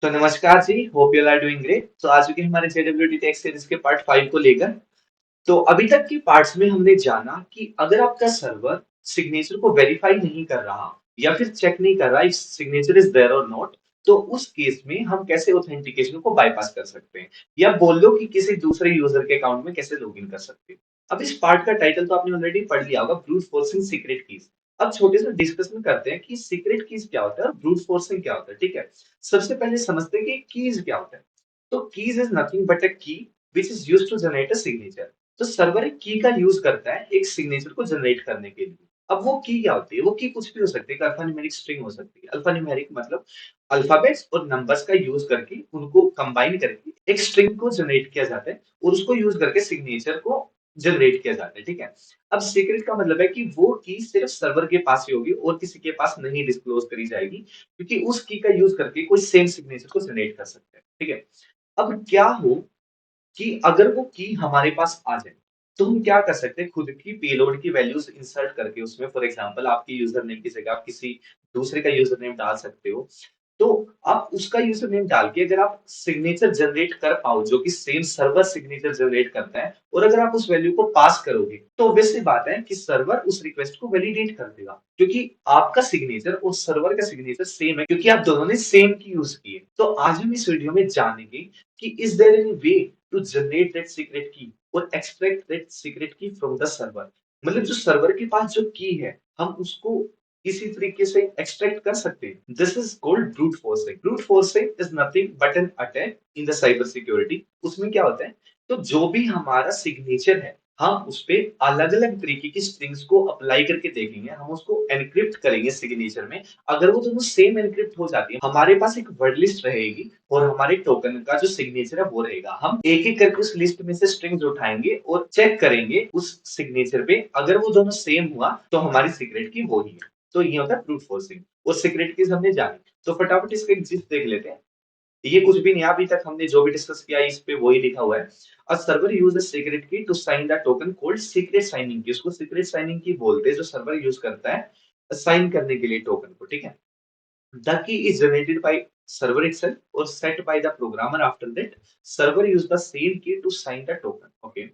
तो नमस्कार जी, hope you are doing great. तो आज के हमारे जेडब्ल्यूटी टेक्स्ट सीरीज के पार्ट 5 को लेकर। तो अभी तक के पार्ट्स में हमने जाना कि अगर आपका सर्वर सिग्नेचर को वेरीफाई नहीं कर रहा या फिर चेक नहीं कर रहा इफ सिग्नेचर इज देयर और नॉट, तो उस केस में हम कैसे ऑथेंटिकेशन को बाईपास कर सकते हैं, या बोल लो कि किसी दूसरे यूजर के अकाउंट में कैसे लॉगिन कर सकते हैं। अब इस पार्ट का टाइटल तो आपने ऑलरेडी पढ़ लिया होगा, ब्रूट फोर्सिंग सीक्रेट कीज। अब छोटे से डिस्कशन करते हैं कि सीक्रेट कीज क्या होता है और ब्रूट फोर्सिंग क्या होता है। ठीक है, सबसे पहले समझते हैं कि कीज क्या होता है। तो keys is nothing but a key which is used to generate a signature. तो सर्वर एक की का यूज करता है एक सिग्नेचर को जनरेट करने के लिए। अब वो की क्या होती है? वो की कुछ भी हो सकती है, अल्फा न्यूमेरिक स्ट्रिंग हो सकती है। अल्फा न्यूमेरिक मतलब अल्फाबेट्स और नंबर्स का यूज करके उनको कंबाइन करके एक स्ट्रिंग को जनरेट किया जाता है और उसको यूज करके सिग्नेचर को जनरेट किया जाता है। ठीक है, अब सीक्रेट का मतलब है कि वो की सिर्फ सर्वर के पास ही होगी और किसी के पास नहीं डिस्क्लोज करी जाएगी, क्योंकि उस की का यूज करके कोई सेम सिग्नेचर को जनरेट कर सकते हैं। ठीक है, अब क्या हो कि अगर वो की हमारे पास आ जाए, तो हम क्या कर सकते हैं, खुद की पेलोड की वैल्यूज इंसर्ट करके उसमें, फॉर एग्जांपल आपके यूजर नेम की जगह आप किसी दूसरे का यूजर नेम डाल सकते हो। तो आप उसका यूजर नेम डाल के अगर आप सिग्नेचर जनरेट कर पाओ जो कि सेम सर्वर सिग्नेचर जनरेट करता है, और अगर आप उस वैल्यू को पास करोगे, तो वैसी बात है कि सर्वर उस रिक्वेस्ट को वैलिडेट कर देगा, क्योंकि आपका सिग्नेचर और सर्वर का सिग्नेचर सेम है, क्योंकि आप दोनों ने सेम की यूज की है। तो आज हम इस वीडियो में जानेंगे कि is there any way to generate that secret key और extract that secret key from the server. मतलब जो सर्वर के पास जो की है, हम उसको किसी तरीके से एक्सट्रैक्ट कर सकते हैं। This is called brute forcing. Brute forcing is nothing but an attack in the cyber security. उसमें क्या होता है, तो जो भी हमारा सिग्नेचर है, हम उस पे अलग अलग तरीके की स्ट्रिंग्स को अप्लाई करके देखेंगे, हम उसको एनक्रिप्ट करेंगे सिग्नेचर में। अगर वो दोनों सेम एनक्रिप्ट हो जाती है, हमारे पास एक वर्ड लिस्ट रहेगी और हमारे टोकन का जो सिग्नेचर है वो रहेगा। हम एक एक करके उस लिस्ट में से स्ट्रिंग्स उठाएंगे और चेक करेंगे उस सिग्नेचर पे, अगर वो दोनों सेम हुआ तो हमारी सीक्रेट की वो ही है। तो ये होता है ब्रूट फोर्सिंग। और सीक्रेट कीज हमने जानी, तो फटाफट इसका एक जिस्ट देख लेते हैं। ये कुछ भी नहीं, अभी तक हमने जो भी डिस्कस किया इस पे वही लिखा हुआ है। A server uses secret key to sign the token called secret signing key. उसको सीक्रेट साइनिंग की बोलते हैं, जो सर्वर यूज करता है साइन करने के लिए टोकन को। ठीक है, the key is generated by server itself or set by the programmer. After that, server use the same key to sign the token. Okay,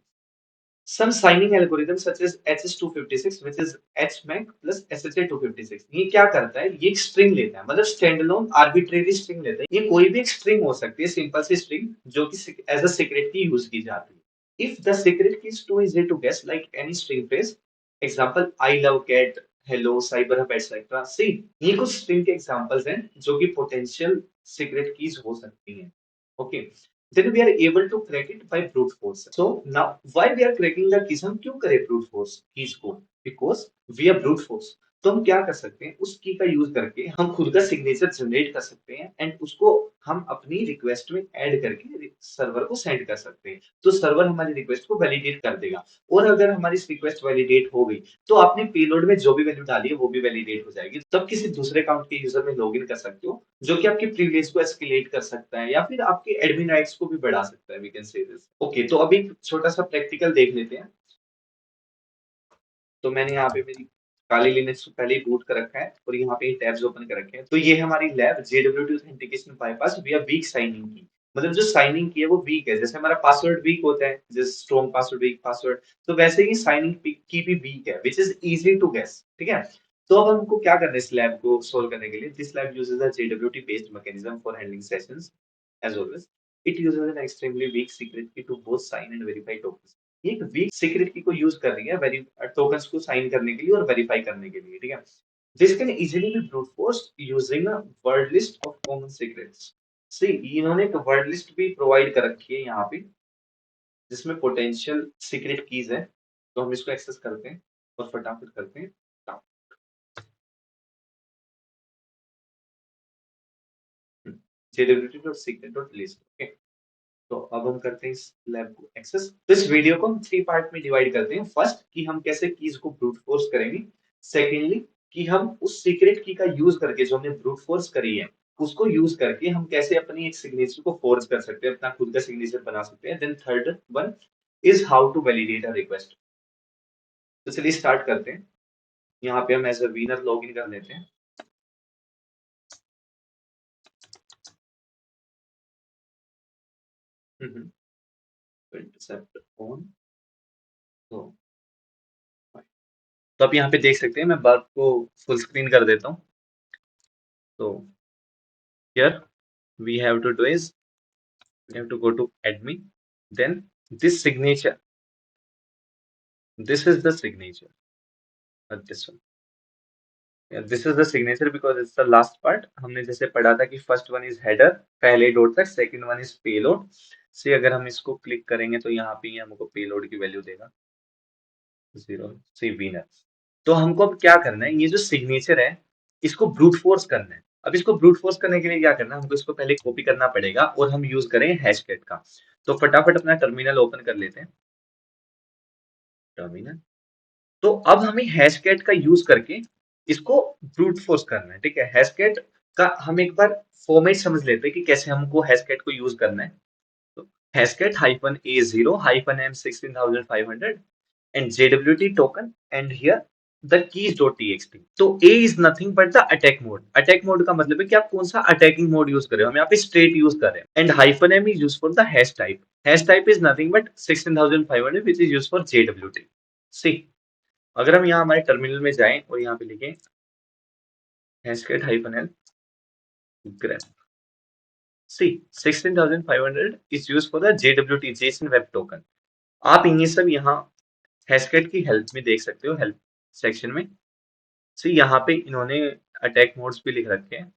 some signing algorithms such as HS256, which is HMAC plus SHA256, ये क्या करता है, ये एक string लेता है, मतलब stand alone arbitrary string लेता है। ये कोई भी एक स्ट्रिंग हो सकती है, सिंपल सी स्ट्रिंग जो कि as a secret key use की जाती है। If the secret key is too easy to guess like any string phrase, example I love cat, hello, cyber hub, etcetera. See, ये कुछ स्ट्रिंग के एग्जांपल्स हैं जो कि पोटेंशियल सीक्रेट कीज हो सकती हैं। Okay, then we are able to crack it by brute force. So now why we are cracking the keys? हम क्यों करें brute force keys को? Because we are brute force. तो हम क्या कर सकते हैं, उस की का यूज करके हम खुद का सिग्नेचर जनरेट कर सकते हैं एंड उसको हम अपनी रिक्वेस्ट में ऐड करके सर्वर को सेंड कर सकते हैं। तो सर्वर हमारी रिक्वेस्ट को वैलिडेट कर देगा, और अगर हमारी रिक्वेस्ट वैलिडेट हो गई, तो आपने पेलोड में जो भी वैल्यू डाली है वो भी वैलिडेट हो जाएगी। तब किसी दूसरे अकाउंट के यूजर में लॉगिन कर सकते हो, जो कि आपके प्रिविलेज को एस्केलेट कर सकता है या फिर आपके एडमिन राइट्स को भी बढ़ा सकता है। We can say this. Okay, तो अभी छोटा सा प्रैक्टिकल देख लेते हैं। तो मैंने यहाँ पे मेरी काली लिनक्स को पहले ही बूट कर रखा है और यहाँ पे टैब्स ओपन कर रखे हैं। तो ये है हमारी lab JWT authentication bypass via weak signing key. मतलब जो साइनिंग की है वो वीक है, जैसे हमारा पासवर्ड वीक होता है, जैसे स्ट्रॉन्ग पासवर्ड, वीक पासवर्ड, तो वैसे ही साइनिंग की भी वीक है, which is easy to guess. ठीक है, तो अब हमको क्या करना है इस लैब को सोल्व करने के लिए। This lab uses a JWT based mechanism for handling sessions as always. It uses an extremely weak secret key to both sign and verify tokens. ये एक वीक सीक्रेट की को यूज कर रही है टोकन्स को साइन करने के लिए और वेरीफाई करने के लिए। ठीक है, this can easily be brute force using a word list of common secrets. See, इन्होंने एक वर्ड लिस्ट भी प्रोवाइड कर रखी है यहाँ पे, जिसमें पोटेंशियल सीक्रेट कीज है। तो हम इसको एक्सेस करते हैं और फटाफट करते हैं jwt.secret.list। ओके, तो अब हम करते हैं इस लैब को एक्सेस। तो इस वीडियो को हम थ्री पार्ट में डिवाइड करते हैं। फर्स्ट, कि हम कैसे कीज को ब्रूट फोर्स करेंगे। सेकेंडली, कि हम उस सीक्रेट की का यूज करके जो हमने ब्रूट फोर्स करी है, उसको यूज करके हम कैसे अपनी एक सिग्नेचर को फोर्स कर सकते हैं, अपना खुद का सिग्नेचर बना सकते हैं। Then third one is how to validate a request. तो चलिए स्टार्ट करते हैं। यहाँ पे हम as a wiener log in कर लेते हैं। Intercept on. तो तो आप यहाँ पे देख सकते हैं, मैं बल्ब को फुल स्क्रीन कर देता हूँ। तो here we have to do is we have to go to admin, then this signature, this is the signature, this one, yeah, this is the signature because it's the last part। हमने जैसे पढ़ा था कि first one is header, पहले dot तक, second one is payload से। अगर हम इसको क्लिक करेंगे तो यहाँ पे हमको पेलोड की वैल्यू देगा 0 सी विनर। तो हमको अब क्या करना है, ये जो सिग्नेचर है इसको ब्रूट फोर्स करना है। अब इसको ब्रूट फोर्स करने के लिए क्या करना है, हमको इसको पहले कॉपी करना पड़ेगा और हम यूज करें हैशकैट का। तो फटाफट अपना टर्मिनल ओपन कर लेते हैं, टर्मिनल। तो अब हमें हैशकैट का यूज करके इसको ब्रूट फोर्स करना है, ठीक है। हैशकैट का हम एक बार फॉर्मेट समझ लेते हैं कि कैसे हमको हैशकैट को यूज करना है। तो hashcat hyphen A0 hyphen M16500 and JWT token and here the keys.txt। तो A is nothing but the attack mode। Attack mode का मतलब है कि आप कौन सा अटैकिंग मोड यूज कर रहे हो, हम यहाँ पे स्ट्रेट यूज कर रहे हैं। And hyphen M is used for the hash type। hash type is nothing but 16500 which is used for JWT। See, अगर हम यहाँ हमारे टर्मिनल में जाएं और यहाँ पे लिखें Hashcat hyphen L grep। See, 16500 is used for the JWT JSON web token। आप ये सब यहाँ हैशकैट की हेल्प में देख सकते हो, हेल्प सेक्शन में। सी यहाँ पे इन्होंने अटैक मोड्स भी लिख रखे हैं।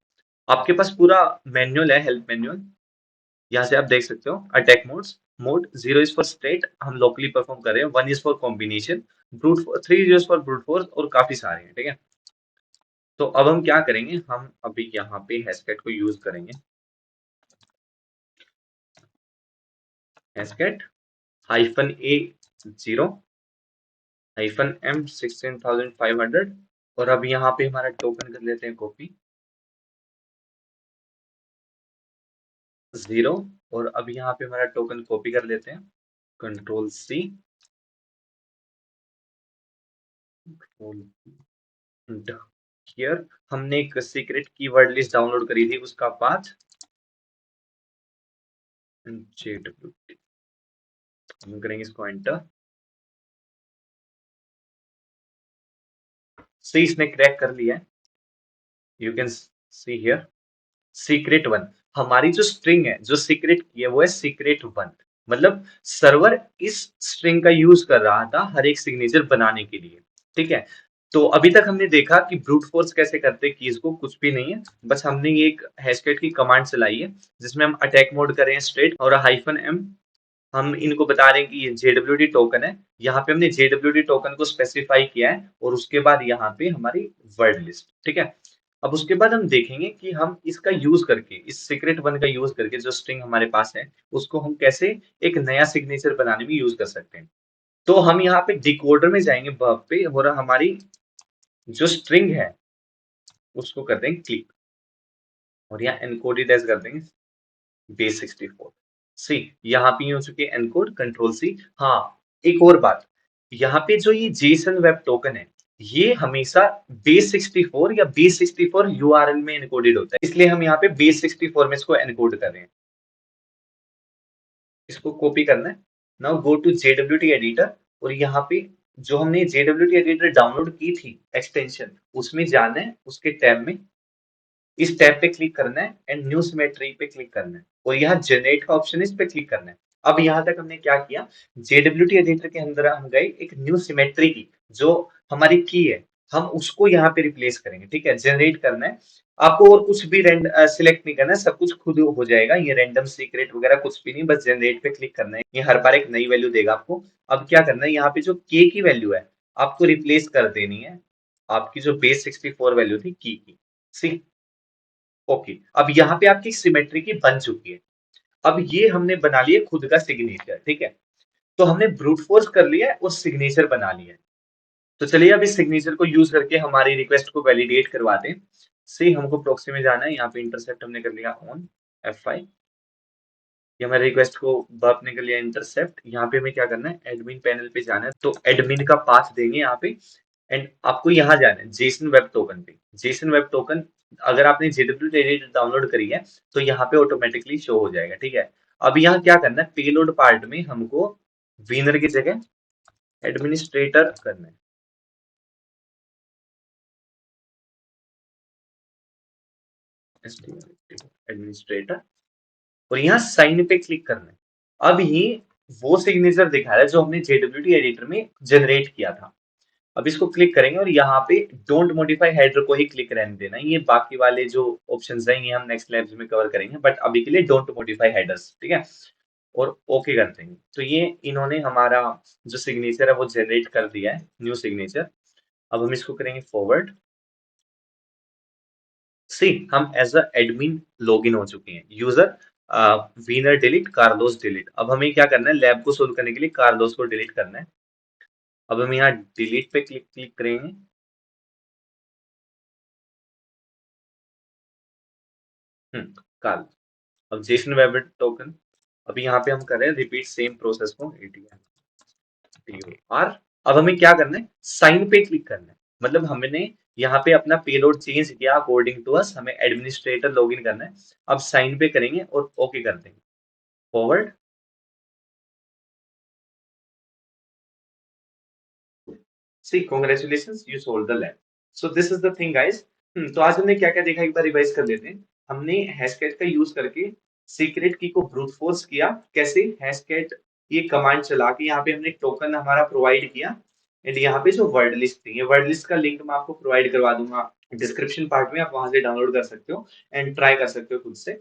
आपके पास पूरा मैनुअल है, हेल्प मैनुअल, यहाँ से आप देख सकते हो। Attack modes, mode 0 is for straight, हम लोकली परफॉर्म कर रहे हैं। 1 is for combination, brute 3 is for brute force और काफी सारे हैं, ठीक है। तो अब हम क्या करेंगे, हम अभी यहाँ पे हैशकैट को यूज करेंगे। Hashcat hyphen A0 hyphen M16500 और अब यहाँ पे हमारा टोकन कर लेते हैं कॉपी 0 और अब यहाँ पे हमारा टोकन कॉपी कर लेते हैं कंट्रोल C, हियर हमने एक सीक्रेट कीवर्ड लिस्ट डाउनलोड करी थी, उसका पाथ JWT, हम करेंगे इसको एंटर। सी इसने क्रैक कर लिया है, you can see here secret one. हमारी जो स्ट्रिंग है, जो सीक्रेट की है वो है सीक्रेट वन। मतलब सर्वर इस स्ट्रिंग का यूज कर रहा था हर एक सिग्नेचर बनाने के लिए, ठीक है। तो अभी तक हमने देखा कि ब्रूट फोर्स कैसे करते कीज को, कुछ भी नहीं है, बस हमने ये एक हैशकैट की कमांड चलाई है जिसमें हम अटैक मोड कर रहे हैं स्ट्रेट और हाइफन M हम इनको बता रहे हैं कि ये JWT टोकन है। यहाँ पे हमने JWT टोकन को स्पेसिफाई किया है और उसके बाद यहाँ पे हमारी वर्ड लिस्ट, ठीक है। अब उसके बाद हम देखेंगे कि हम इसका यूज करके, इस सीक्रेट वन का यूज करके जो स्ट्रिंग हमारे पास है उसको हम कैसे एक नया सिग्नेचर बनाने में यूज कर सकते हैं। तो हम यहाँ पे डिकोडर में जाएंगे वर्ब पे और हमारी जो स्ट्रिंग है उसको कर देंगे क्लिक और यहाँ एनकोडेड एज कर देंगे बेस 64। सी यहाँ पे हो चुके एनकोड, कंट्रोल C। हाँ, एक और बात, यहाँ पे जो ये जेसन वेब टोकन है ये हमेशा बेस 64 या बेस 64 URL में एनकोडेड होता है, इसलिए हम यहाँ पे बेस 64 में इसको एनकोड कर रहे हैं। इसको कॉपी करना है, now go to JWT editor और यहाँ पे जो हमने JWT एडिटर डाउनलोड की थी एक्सटेंशन, उसमें जाना है, उसके टैब में इस टैब पे क्लिक करना है एंड न्यू सिमेट्री पे क्लिक करना है और यहाँ जनरेट का ऑप्शन है, इस पे क्लिक करना है। अब यहाँ तक हमने क्या किया, JWT एडिटर के अंदर हम गए, एक न्यू सिमेट्री की जो हमारी की है हम उसको यहाँ पे रिप्लेस करेंगे, ठीक है। जनरेट करना है आपको और कुछ भी सिलेक्ट नहीं करना है, सब कुछ खुद हो जाएगा, ये रैंडम सीक्रेट वगैरह कुछ भी नहीं, बस जनरेट पे क्लिक करना है, ये हर बार एक नई वैल्यू देगा आपको। अब क्या करना है, यहाँ पे जो के की वैल्यू है आपको रिप्लेस कर देनी है आपकी जो बेस 64 वैल्यू थी की। सी ओके, अब यहाँ पे आपकी सिमेट्री की बन चुकी है। अब ये हमने बना लिया खुद का सिग्नेचर, ठीक है। तो हमने ब्रूट फोर्स कर लिया है और सिग्नेचर बना लिया है। तो चलिए अब इस सिग्नेचर को यूज करके हमारी रिक्वेस्ट को वैलिडेट करवाते हैं। सी हमको प्रॉक्सी में जाना है, यहाँ पे इंटरसेप्ट हमने कर लिया ऑन F5, ये हमारे रिक्वेस्ट को बर्प ने कर लिया इंटरसेप्ट। यहाँ पे हमें क्या करना है, एडमिन पैनल पे जाना है, तो एडमिन का पाथ देंगे यहाँ पे एंड आपको यहाँ जाना है जेसन वेब टोकन पे। जेसन वेब टोकन अगर आपने जेडब्ल्यू एडिटर डाउनलोड करी है तो यहाँ पे ऑटोमेटिकली शो हो जाएगा, ठीक है। अब यहाँ क्या करना है, पेलोड पार्ट में हमको विनर की जगह एडमिनिस्ट्रेटर करना है। एडमिनिस्ट्रेटर, और यहाँ साइन पे क्लिक करना है। अब ये वो सिग्नेचर दिखा रहा है जो हमने जेडब्ल्यू एडिटर में जनरेट किया था। अब इसको क्लिक करेंगे और यहाँ पे डोंट मॉडिफाई हेडर को ही क्लिक रहने देना है। ये बाकी वाले जो ऑप्शंस हैं ये हम नेक्स्ट लैब्स में कवर करेंगे, बट अभी के लिए डोंट मॉडिफाई हेडर्स, ठीक है। और ओके कर देंगे तो ये इन्होंने हमारा जो सिग्नेचर है वो जनरेट कर दिया है, न्यू सिग्नेचर। अब हम इसको करेंगे फॉरवर्ड। सी हम as a admin log in हो चुके हैं। User wiener delete, Carlos delete. अब हमें क्या करना है, लैब को सोल्व करने के लिए कार्लोस को डिलीट करना है। अब हम यहाँ डिलीट पे क्लिक क्लिक करेंगे। कार्ल, अब जेसन वेब टोकन। अभी यहाँ पे हम कर रहे हैं रिपीट सेम प्रोसेस को ATM अब हमें क्या करना है, साइन पे क्लिक करना है। मतलब हमने यहाँ पे अपना पेलोड चेंज किया अकॉर्डिंग टू अस, हमें एडमिनिस्ट्रेटर लॉगिन करना है। अब साइन पे करेंगे और ओके कर देंगे, forward. See congratulations, you solved the lab. So this is the thing guys. तो आज हमने क्या क्या देखा, एक बार रिवाइज कर लेते हैं। हमने हैशकैट का यूज करके सीक्रेट की को ब्रूट फोर्स किया। कैसे, हैशकैट ये कमांड चला के यहाँ पे हमने टोकन हमारा प्रोवाइड किया। एंड यहाँ पे जो वर्ड लिस्ट थी, ये वर्ड लिस्ट का लिंक मैं आपको प्रोवाइड करवा दूंगा डिस्क्रिप्शन पार्ट में, आप वहां से डाउनलोड कर सकते हो एंड ट्राई कर सकते हो खुद से।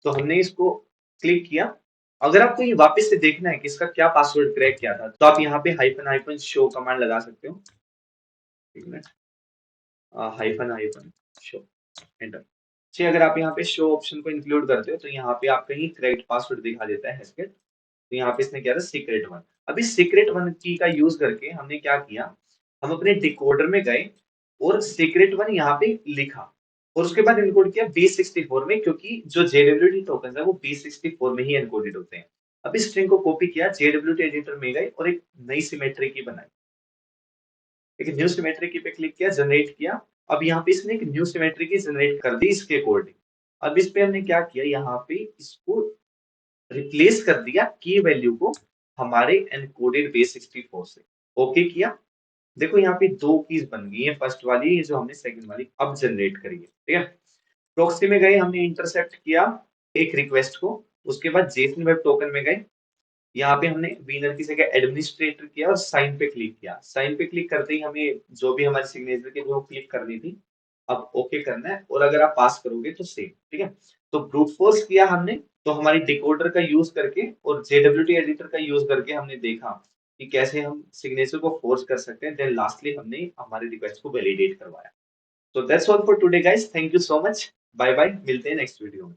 तो हमने इसको क्लिक किया। अगर आपको ये वापस से देखना है कि इसका क्या पासवर्ड क्रैक किया था, तो आप यहाँ पे हाइफन हाइफन शो कमांड लगा सकते हो। एक minute, hyphen hyphen show, enter. जी, अगर आप यहाँ पे शो ऑप्शन को इंक्लूड करते हो तो यहाँ पे आपका ही करेक्ट पासवर्ड दिखा देता है हैशकैट। तो यहाँ पे इसने क्या था, सीक्रेट वन। अभी सीक्रेट वन की का यूज करके हमने क्या किया, हम अपने डिकोडर में गए और सीक्रेट वन यहाँ पे लिखा और उसके बाद इनकोड किया base64 में, क्योंकि जो जेडब्ल्यूटी टोकन है वो base64 में ही एनकोडेड होते हैं। अब इस स्ट्रिंग को कॉपी किया, जेडब्ल्यूटी एडिटर में गए और एक नई सिमेट्री की बनाई। एक न्यू सिमेट्री की पे क्लिक किया, जनरेट किया। अब यहाँ पे इसने एक न्यू सिमेट्री की जनरेट कर दी इसके अकॉर्डिंग। अब इस पे हमने क्या किया, यहाँ पे इसको रिप्लेस कर दिया की वैल्यू को हमारे एनकोडेड base64 से। ओके किया। देखो यहाँ पे दो कीज बन गई है, फर्स्ट वाली, ये जो हमने सेकंड वाली अब जनरेट करी है, ठीक है। प्रॉक्सी में गए, हमने इंटरसेप्ट किया एक रिक्वेस्ट को। उसके बाद जेसन वेब टोकन में गए, यहाँ पे हमने विनर की जगह एडमिनिस्ट्रेटर किया और साइन पे क्लिक किया। साइन पे क्लिक करते ही हमें जो भी हमारी सिग्नेचर की वो क्लिक करनी थी। अब ओके करना है और अगर आप पास करोगे तो सेव, ठीक है। तो ब्रूट फोर्स किया हमने, तो हमारी डिकोडर का यूज करके और जेडब्ल्यूटी एडिटर का यूज करके हमने देखा कि कैसे हम सिग्नेचर को फोर्स कर सकते हैं। देन लास्टली हमने हमारी रिक्वेस्ट को वैलिडेट करवाया। तो that's all for today guys, thank you so much, bye bye, मिलते हैं नेक्स्ट वीडियो में।